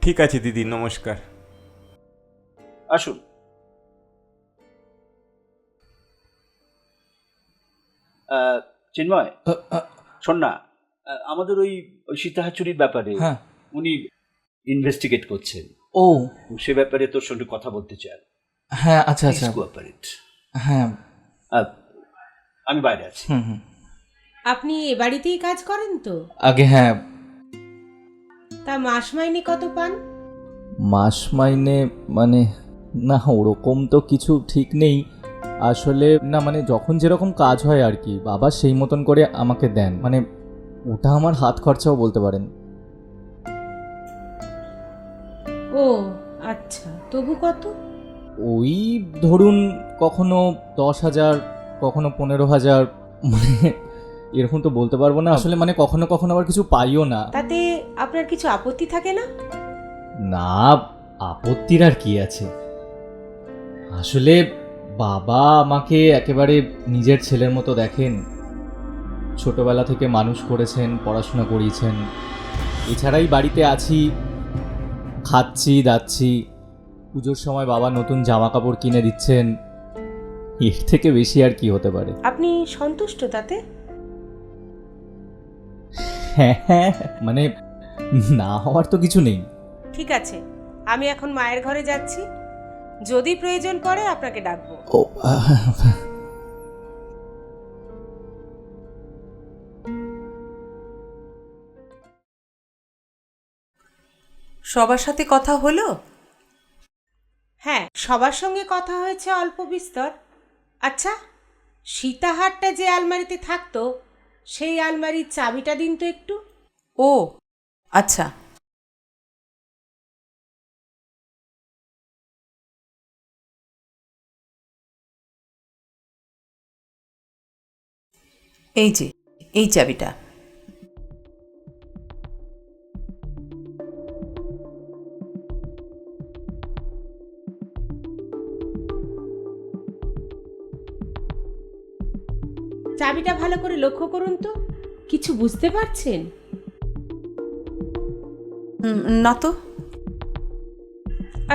ঠিক আছে দিদি, নমস্কার। আসুন। চিন্ময়, শোন না, আমাদের ওই সীতাহার চুরির ব্যাপারে হ্যাঁ, উনি ইনভেস্টিগেট করছেন। ও সে ব্যাপারে তোর সঙ্গে কথা বলতে চাই। হ্যাঁ আচ্ছা আচ্ছা কোঅপারেট। হ্যাঁ আমি বাইরে আছি। হুম হুম আপনি এ বাড়িতেই কাজ করেন তো? আগে হ্যাঁ তা মাস মাইনে কত পান? মাস মাইনে মানে না ওরকম তো কিছু ঠিক নেই আসলে, না মানে যখন যেরকম কাজ হয় আর কি, বাবা সেই মতন করে আমাকে দেন, মানে ওটা আমার হাত খরচাও বলতে পারেন। ও আচ্ছা, তবু কত? ওই ধরুন কখনো 10,000 কখনো 15,000, মানে এরকম তো বলতে পারবো না আসলে, মানে কখনো কখনো আবার কিছু পাইও না। তাতে আপনার কিছু আপত্তি থাকে না? না আপত্তির আর কি আছে, আসলে বাবা আমাকে একেবারে নিজের ছেলের মতো দেখেন, ছোটবেলা থেকে মানুষ করেছেন, পড়াশোনা করিয়েছেন, এছাড়াই বাড়িতে আছি, খাচ্ছি দাচ্ছি, পুজোর সময় বাবা নতুন জামা কাপড় কিনে দিচ্ছেন, এর থেকে বেশি আর কি হতে পারে। আপনি সন্তুষ্ট তাতে? হ্যাঁ মানে না হওয়ার তো কিছু নেই। ঠিক আছে, আমি এখন মায়ের ঘরে যাচ্ছি, যদি প্রয়োজন পড়ে আপনাকে ডাকবো। ও সবার সাথে কথা হলো? হ্যাঁ, সবার সঙ্গে কথা হয়েছে অল্প বিস্তর। আচ্ছা, সীতাহারটা যে আলমারিতে থাকতো সেই আলমারির চাবিটা দিন তো একটু। ও আচ্ছা। এই যে এই চাবিটা। চাবিটা ভালো করে লক্ষ্য করুন তো, কিছু বুঝতে পারছেন? না তো।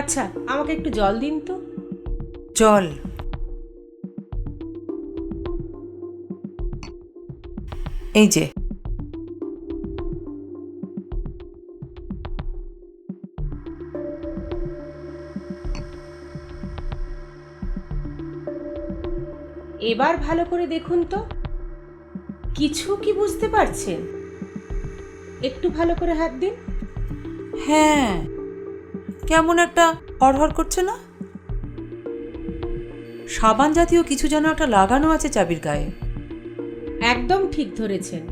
আচ্ছা, আমাকে একটু জল দিন তো। জল? এই যে। এবার ভালো করে দেখুন তো, কিছু কি বুঝতে পারছেন? একটু ভালো করে হাত দিন। হ্যাঁ, কেমন একটা হড়হড় করছে না? সাবান জাতীয় কিছু যেন একটা লাগানো আছে চাবির গায়ে। একদম ঠিক ধরেছেন।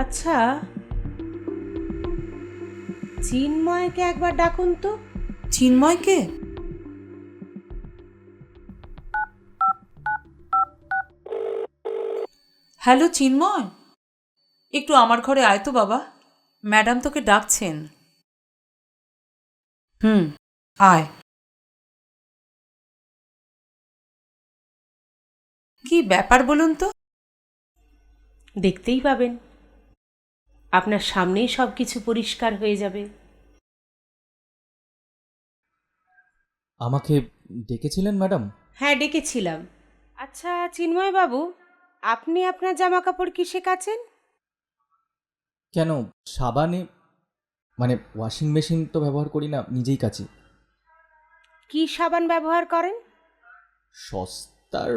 আচ্ছা, চিন্ময়কে একবার ডাকুন তো। চিন্ময়কে? হ্যালো চিন্ময়, একটু আমার ঘরে আয় তো বাবা, ম্যাডাম তোকে ডাকছেন। আয়। কি ব্যাপার বলুন তো? দেখতেই পাবেন, আপনার সামনেই সব কিছু পরিষ্কার হয়ে যাবে। আমাকে ডেকেছিলেন ম্যাডাম? হ্যাঁ, ডেকেছিলাম। আচ্ছা চিন্ময় বাবু, আপনি আপনার জামা কাপড় কিসে কাচেন? কেন সাবানে, মানে ওয়াশিং মেশিন তো ব্যবহার করি না, নিজেই কাচি। কি সাবান ব্যবহার করেন? সস্তার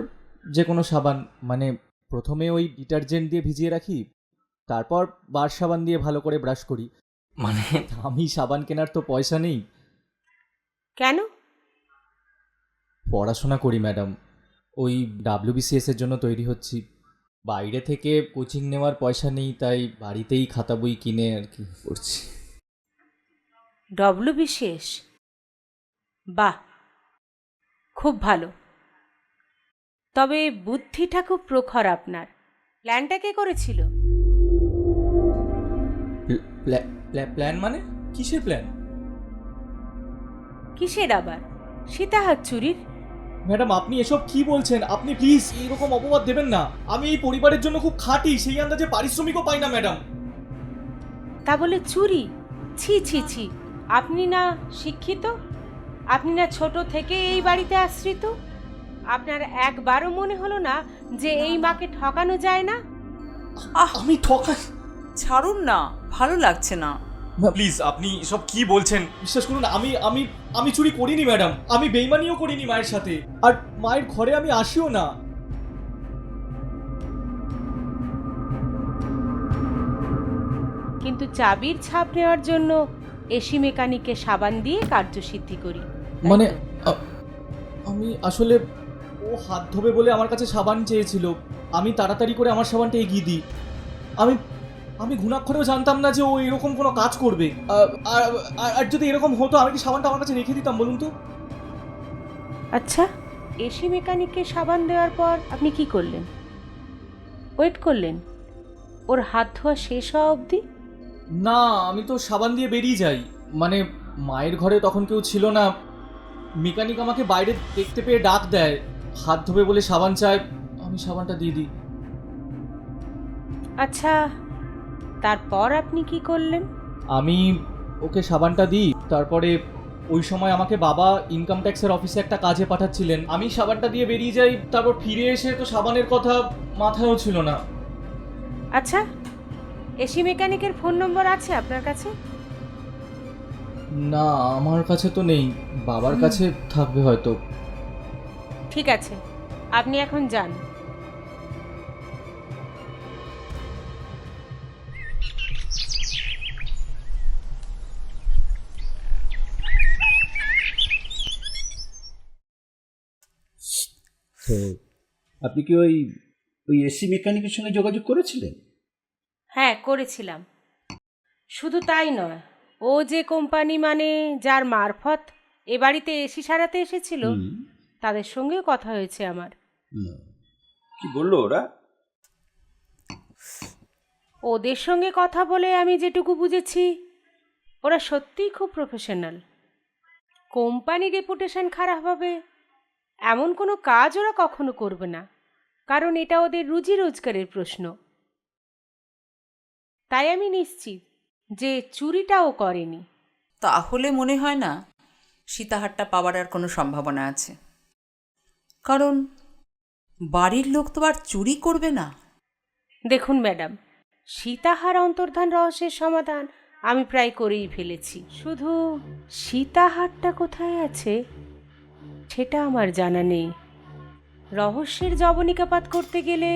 যে কোনো সাবান, মানে প্রথমে ওই ডিটারজেন্ট দিয়ে ভিজিয়ে রাখি, তারপর বার সাবান দিয়ে ভালো করে ব্রাশ করি, মানে আমি সাবান কেনার তো পয়সা নেই। কেন? পড়াশোনা করি ম্যাডাম, ওই WBCS এর জন্য তৈরি হচ্ছি, বাইরে থেকে কোচিং নেওয়ার পয়সা নেই, তাই বাড়িতেই খাতা বই কিনে আর কি পড়ছি। WBCS? বাহ, খুব ভালো। তবে বুদ্ধিটা খুব প্রখর আপনার। প্ল্যানটা কে করেছিল? প্ল্যান মানে কিসের প্ল্যান? কিসের আবার? সীতাহার চুরির? ম্যাডাম আপনি এসব কি বলছেন? আপনি প্লিজ এইরকম অপবাদ দেবেন না, আমি এই পরিবারের জন্য খুব খাটি, সেই আন্দাজে পারিশ্রমিকও পাই না ম্যাডাম। তা বলে চুরি? ছি ছি ছি, আপনি না শিক্ষিত? আপনি না ছোট থেকে এই বাড়িতে আশ্রিত? আপনার একবারও মনে হলো না যে এই মাকে ঠকানো যায় না? আমি ঠকা? ছাড়ুন না, ভালো লাগছে না। প্লিজ আপনি সব কি বলছেন? বিশ্বাস করুন, আমি আমি আমি চুরি করিনি ম্যাডাম, আমি বেইমানিও করিনি মায়ের সাথে, আর মায়ের ঘরে আমি আসিও না। কিন্তু চাবির ছাপ নেওয়ার জন্য এসি মেকানিককে সাবান দিয়ে কার্যসিদ্ধি করি। তাই মানে তো? আমি আসলে ও হাত ধোবে বলে আমার কাছে সাবান চেয়েছিল, আমি তাড়াতাড়ি করে আমার সাবানটা এগিয়ে দিই। আমি আমি ঘুণাক্ষরেও জানতাম না যে ও এরকম কোনো কাজ করবে। আর যদি এরকম হতো আমি কি সাবানটা আমার কাছে রেখে দিতাম বলুন তো? আচ্ছা, এসি মেকানিককে সাবান দেওয়ার পর আপনি কি করলেন? ওয়েট করলেন ওর হাত ধোয়া শেষ হওয়া অবধি? না, আমি তো সাবান দিয়ে বেরিয়ে যাই। মানে মায়ের ঘরে তখন কেউ ছিল না, মেকানিক আমাকে বাইরে দেখতে পেয়ে ডাক দেয়, হাত ধোবে বলে সাবান চায়, আমি সাবানটা দিয়ে দিই। আচ্ছা, তারপর আপনি কি করলেন? আমি ওকে সাবানটা দিই, তারপরে ওই সময় আমাকে বাবা ইনকাম ট্যাক্সের অফিসে একটা কাজে পাঠাচ্ছিলেন, আমি সাবানটা দিয়ে বেরিয়ে যাই। তারপর ফিরে এসে তো সাবানের কথা মাথায়ও ছিল না। আচ্ছা, এসি মেকানিকের ফোন নম্বর আছে আপনার কাছে? না, আমার কাছে তো নেই, বাবার কাছে থাকবে হয়তো। ঠিক আছে, আপনি এখন যান। তো আপনি কি ওই ওই এসি মেকানিকের সঙ্গে যোগাযোগ করেছিলেন? হ্যাঁ, করেছিলাম। শুধু তাই নয়, ও যে কোম্পানি মানে যার মারফত এ বাড়িতে এসি সারাতে এসেছিল, তাদের সঙ্গেও কথা হয়েছে আমার। কি বললো ওরা? ওদের সঙ্গে কথা বলে আমি যেটুকু বুঝেছি, ওরা সত্যিই খুব প্রফেশনাল। কোম্পানি রেপুটেশন খারাপ হবে এমন কোনো কাজ ওরা কখনো করবে না, কারণ এটা ওদের রুজি রোজগারের প্রশ্ন। তাই আমি নিশ্চিত যে চুরিটাও করেনি। তাহলে মনে হয় না সীতাহারটা পাওয়ার আর কোনো সম্ভাবনা আছে, কারণ বাড়ির লোক তো আর চুরি করবে না। দেখুন ম্যাডাম, সীতাহার অন্তর্ধান রহস্যের সমাধান আমি প্রায় করেই ফেলেছি, শুধু সীতাহারটা কোথায় আছে সেটা আমার জানা নেই। রহস্যের জবনিকাপাত করতে গেলে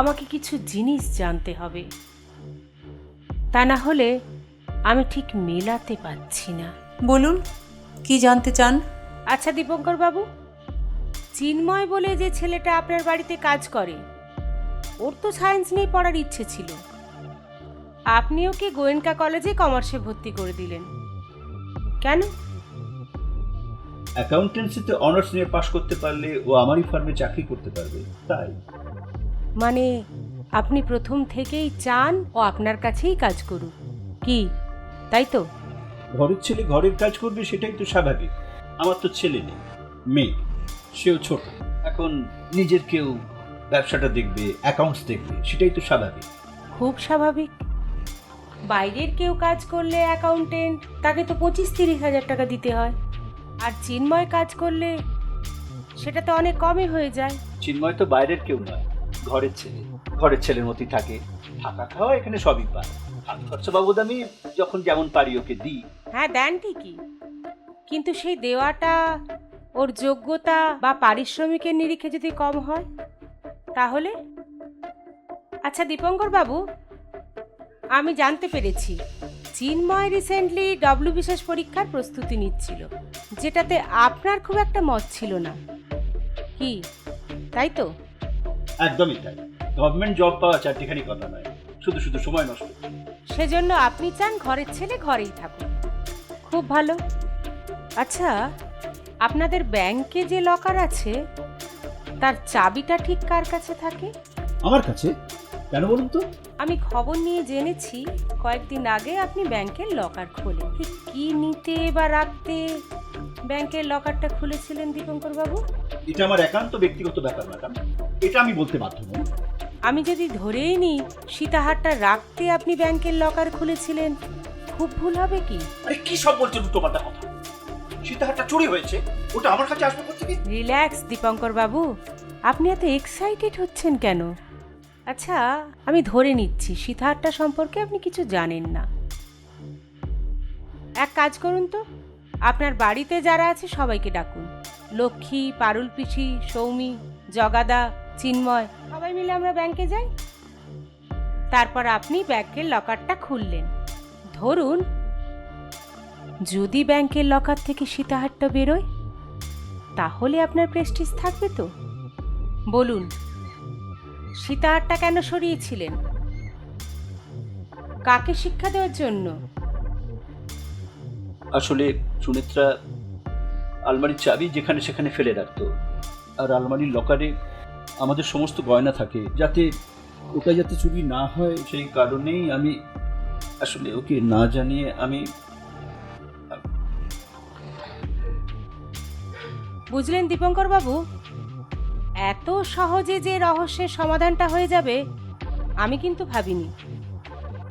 আমাকে কিছু জিনিস জানতে হবে, তা না হলে আমি ঠিক মেলাতে পারছি না। বলুন, কি জানতে চান? আচ্ছা দীপঙ্কর বাবু, চিন্ময় বলে যে ছেলেটা আপনার বাড়িতে কাজ করে, ওর তো সায়েন্স নিয়ে পড়ার ইচ্ছে ছিল, আপনি ওকে গোয়েঙ্কা কলেজে কমার্সে ভর্তি করে দিলেন কেন? অ্যাকাউন্টেন্সিতে অনার্স নিয়ে পাশ করতে পারলে ও আমারই ফার্মে চাকরি করতে পারবে, তাই। মানে আপনি প্রথম থেকেই চান ও আপনার কাছেই কাজ করুক, কি তাই তো? ঘরের ছেলে ঘরের কাজ করবে, সেটাই তো স্বাভাবিক। আমার তো ছেলে নেই, মেয়ে, সেও ছোট, এখন নিজের কেউ ব্যবসাটা দেখবে, অ্যাকাউন্টস দেখবে, সেটাই তো স্বাভাবিক। খুব স্বাভাবিক। বাইরের কেউ কাজ করলে অ্যাকাউন্টেন্ট, তাকে তো 25-30 হাজার টাকা দিতে হয়, আর চিন্ময় কাজ করলে সেটা তো অনেক কমই হয়ে যায়। চিন্ময় তো বাইরের কেউ নয়, ঘরের ছেলে, ঘরের ছেলের মতোই থাকে, থাকা খাওয়া এখানে সবই পায়। আমি খরচা বাবদ আমি যখন যেমন পারি ওকে দিই। হ্যাঁ দেন ঠিকই, কিন্তু সেই দেওয়াটা ওর যোগ্যতা বা পারিশ্রমিকের নিরিখে যদি কম হয় তাহলে? আচ্ছা দীপঙ্কর বাবু, আমি জানতে পেরেছি চিন্ময় রিসেন্টলি ডব্লিউবিসিএস পরীক্ষার প্রস্তুতি নিচ্ছিল, যেটাতে আপনার খুব একটা মত ছিল না, কি তাই তো? একদমই তাই। গভর্নমেন্ট জব পাওয়া চারটিখানি কথা নয়, শুধু শুধু সময় নষ্ট। সেজন্য আপনি চান ঘরের ছেলে ঘরেই থাকুক, খুব ভালো। আচ্ছা, আপনাদের ব্যাংকে যে লকার আছে তার চাবিটা ঠিক কার কাছে থাকে? আমার কাছে। কেন বলুন তো? আমি খবর নিয়ে জেনেছি কয়েকদিন আগে আপনি ব্যাংকের লকার খোলেন। ঠিক কি নিতে বা রাখতে ব্যাংকের লকারটা খুলেছিলেন দীপঙ্কর বাবু? এটা আমার একান্ত ব্যক্তিগত ব্যাপার ম্যাডাম, এটা আমি বলতে বাধ্য নই। আমি যদি ধরেই নিই সীতাহারটা রাখতে আপনি ব্যাংকের লকার খুলেছিলেন, খুব ভুল হবে কি? আরে কি সব বলছেন উল্টোপাল্টা কথা? সীতাহারটা চুরি হয়েছে, ওটা আমার কাছে আসবে কোত্থেকে? রিল্যাক্স দীপঙ্কর বাবু, আপনি এত এক্সাইটেড হচ্ছেন কেন? আচ্ছা, আমি ধরে নিচ্ছি সীতাহারটা সম্পর্কে আপনি কিছু জানেন না, এক কাজ করুন তো, আপনার বাড়িতে যারা আছে সবাইকে ডাকুন। লক্ষ্মী, পারুল পিসি, সৌমি, জগাদা, চিন্ময়, সবাই মিলে আমরা ব্যাংকে যাই। তারপর আপনি ব্যাংকের লকারটা খুললেন। ধরুন যদি ব্যাংকের লকার থেকে সীতাহারটা বেরোয়, তাহলে আপনার প্রেস্টিজ থাকবে তো? বলুন, সীতাহারটা কেন সরিয়েছিলেন? কাকে শিক্ষা দেওয়ার জন্য? আসলে সুনেত্রা আলমারির চাবি যেখানে সেখানে ফেলে রাখতো, আর আলমারির লকারে আমাদের সমস্ত গয়না থাকে, যাতে ওটা যাতে চুরি না হয় সেই কারণেই আমি আসলে ওকে না জানিয়ে আমি বুঝলেন দীপঙ্কর বাবু, এত সহজে যে রহস্যের সমাধানটা হয়ে যাবে আমি কিন্তু ভাবিনি।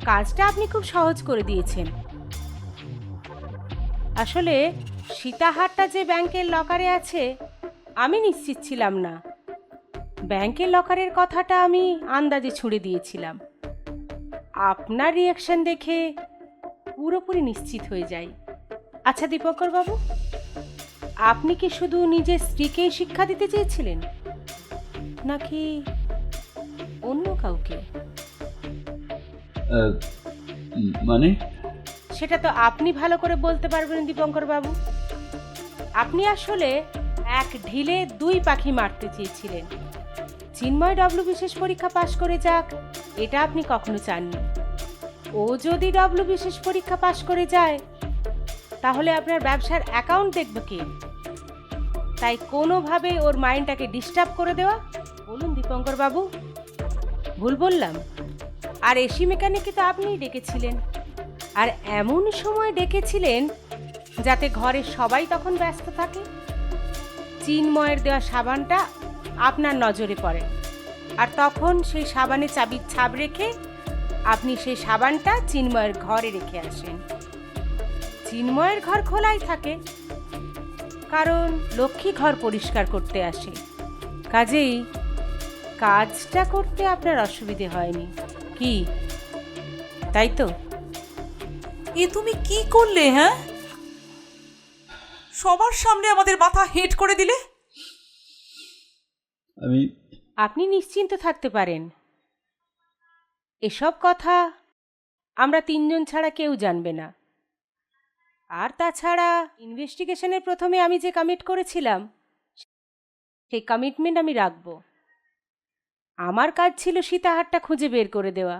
কাজটা আপনি খুব সহজ করে দিয়েছেন। আসলে সীতাহারটা যে ব্যাংকের লকারে আছে আমি নিশ্চিত ছিলাম না। ব্যাংকের লকারের কথাটা আমি আন্দাজে ছুড়ে দিয়েছিলাম। আপনার রিয়াকশন দেখে পুরোপুরি নিশ্চিত হয়ে যাই। আচ্ছা দীপঙ্কর বাবু, আপনি কি শুধু নিজের স্ত্রীকেই শিক্ষা দিতে চেয়েছিলেন, নাকি অন্য কাউকে? মানে সেটা তো আপনি ভালো করে বলতে পারবেন দীপঙ্কর বাবু। আপনি আসলে এক ঢিলে দুই পাখি মারতে চেয়েছিলেন। চিন্ময় ডব্লিউ বিশেষ পরীক্ষা পাশ করে যাক, এটা আপনি কখনো চাননি। ও যদি ডব্লিউ বিশেষ পরীক্ষা পাশ করে যায়, তাহলে আপনার ব্যবসার অ্যাকাউন্ট দেখবে কে? তাই কোনোভাবে ওর মাইন্ডটাকে ডিস্টার্ব করে দেওয়া। বলুন দীপঙ্কর বাবু, ভুল বললাম? আর এসি মেকানিককে তো আপনিই ডেকেছিলেন, আর এমন সময় ডেকেছিলেন যাতে ঘরের সবাই তখন ব্যস্ত থাকে। চিন্ময়ের দেওয়া সাবানটা আপনার নজরে পড়ে, আর তখন সেই সাবানে চাবির ছাপ রেখে আপনি সেই সাবানটা চিন্ময়ের ঘরে রেখে আসেন। চিন্ময়ের ঘর খোলাই থাকে, কারণ লক্ষ্মী ঘর পরিষ্কার করতে আসে। কাজেই কাজটা করতে আপনার অসুবিধে হয়নি, কি তাই তো? এ তুমি কি করলে? হ্যাঁ, সবার সামনে আমাদের মাথা হেট করে দিলে। আমি আপনি নিশ্চিন্ত থাকতে পারেন, এসব কথা আমরা তিনজন ছাড়া কেউ জানবে না। আর তাছাড়া ইনভেস্টিগেশনের প্রথমে আমি যে কমিট করেছিলাম, সেই কমিটমেন্ট আমি রাখব। আমার কাজ ছিল সীতাহারটা খুঁজে বের করে দেওয়া,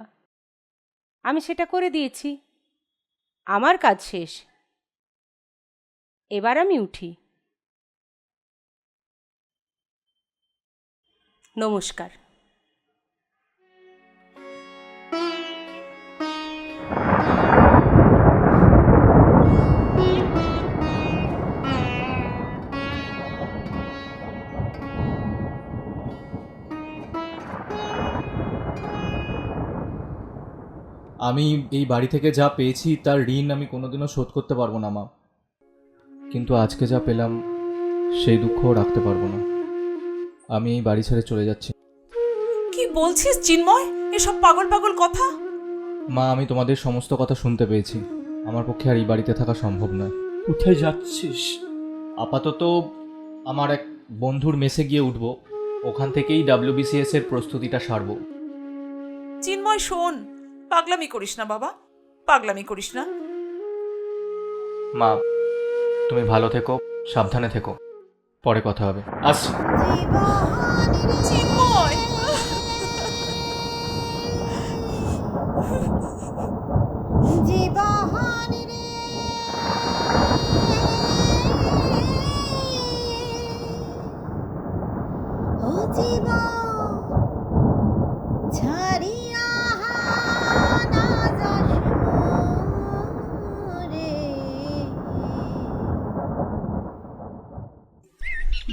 আমি সেটা করে দিয়েছি। আমার কাজ শেষ, এবার আমি উঠি। নমস্কার। আমি এই বাড়ি থেকে যা পেয়েছি তার ঋণ আমি কোনোদিনও শোধ করতে পারবো না মা, কিন্তু আজকে যা পেলাম সেই দুঃখও রাখতে পারবো না। আমি এই বাড়ি ছেড়ে চলে যাচ্ছি। কি বলছিস চিন্ময়, এসব পাগল পাগল কথা? মা, আমি তোমাদের সমস্ত কথা শুনতে পেয়েছি। আমার পক্ষে আর এই বাড়িতে থাকা সম্ভব নয়। কোথায় যাচ্ছিস? আপাতত আমার এক বন্ধুর মেসে গিয়ে উঠবো, ওখান থেকেই WBCS এর প্রস্তুতিটা সারবো। চিন্ময় শোন, পাগলামি করিস না বাবা, পাগলামি করিস না। মা, তুমি ভালো থেকো, সাবধানে থেকো, পরে কথা হবে। আসছি। চিন্ময়,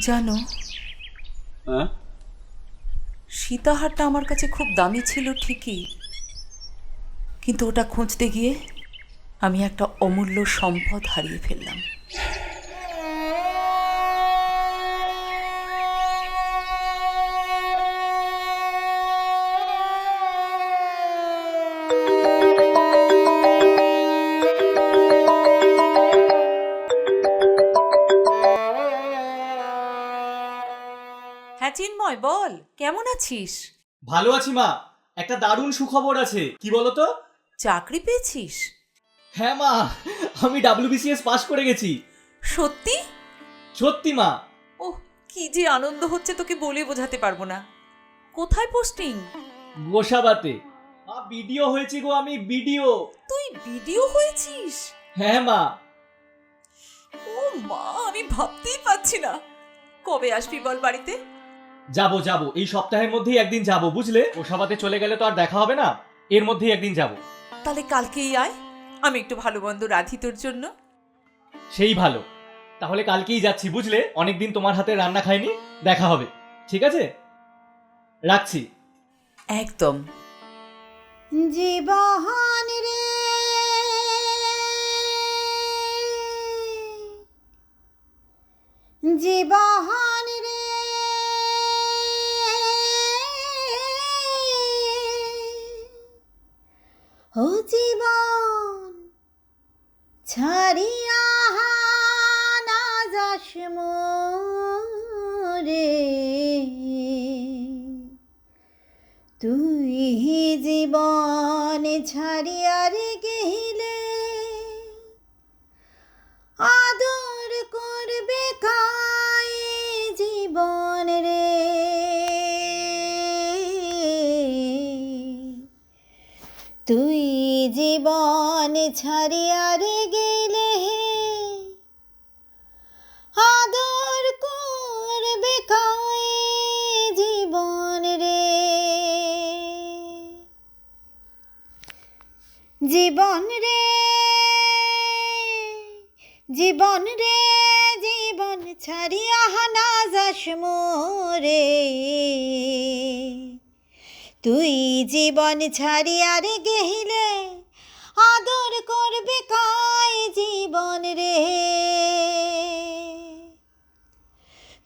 জানো হ্যাঁ, সীতাহারটা আমার কাছে খুব দামি ছিল ঠিকই, কিন্তু ওটা খুঁজতে গিয়ে আমি একটা অমূল্য সম্পদ হারিয়ে ফেললাম। তন্ময় বল, কেমন আছিস? ভালো আছি মা। একটা দারুণ সুখবর আছে, কি বলো তো? চাকরি পেয়েছিস? হ্যাঁ মা, আমি WBCS পাশ করে গেছি। সত্যি? সত্যি মা। ওহ, কি যে আনন্দ হচ্ছে তোকে বলে বোঝাতে পারবো না। কোথায় পোস্টিং? গোসাবাতে। মা বিডিও হয়েছি গো, আমি বিডিও। তুই ভিডিও হয়েছিস? হ্যাঁ মা। ও মা, আমি ভাবতেই পারছি না। কবে আসবি বল বাড়িতে? যাব এই সপ্তাহের মধ্যেই একদিন যাব, বুঝলে? গোসাবাতে চলে গেলে তো আর দেখা হবে না, এর মধ্যেই একদিন যাব। তাহলে কালকেই আয়, আমি একটু ভালো মন্দ রাঁধি তোর জন্য। সেই ভালো, তাহলে কালকেই যাচ্ছি, বুঝলে? অনেকদিন তোমার হাতে রান্না খাইনি, দেখা হবে। ঠিক আছে, রাখছি। একদম। জীবন রে জীবন রে ও জীবন ছাড়িয়া না যাস মোরে, তুই জীবন ছাড়িয়া রে গেলে আদর করবে কাই জীবন রে, তুই জীবন ছাড়িয়া রে গেলে আদর করবে কাই জীবন রে। জীবন রে জীবন রে জীবন ছাড়িয়া না যাস মোরে, তুই জীবন ছাড়িয়া রে গেলে আদর করবে কাই জীবন রে,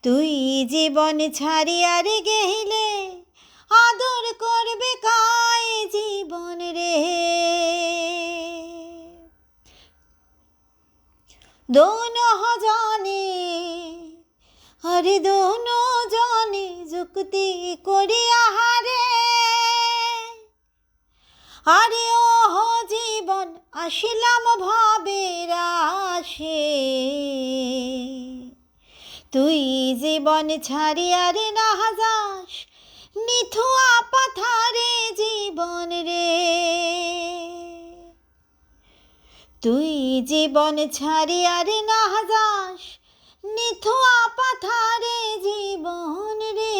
তুই জীবন ছাড়িয়া রে গেলে আদর করবে কাই জীবন রে। दोनों जाने अरे दोनों जाने जुक्ति करिया हारे, আরে ও জীবন আসিলাম ভাবের আসে, তুই জীবন ছাড়িয়া রে না যাস নিথুয়া পাথারে জীবন রে, তুই জীবন ছাড়িয়া রে না যাস নিথুয়া পাথারে জীবন রে।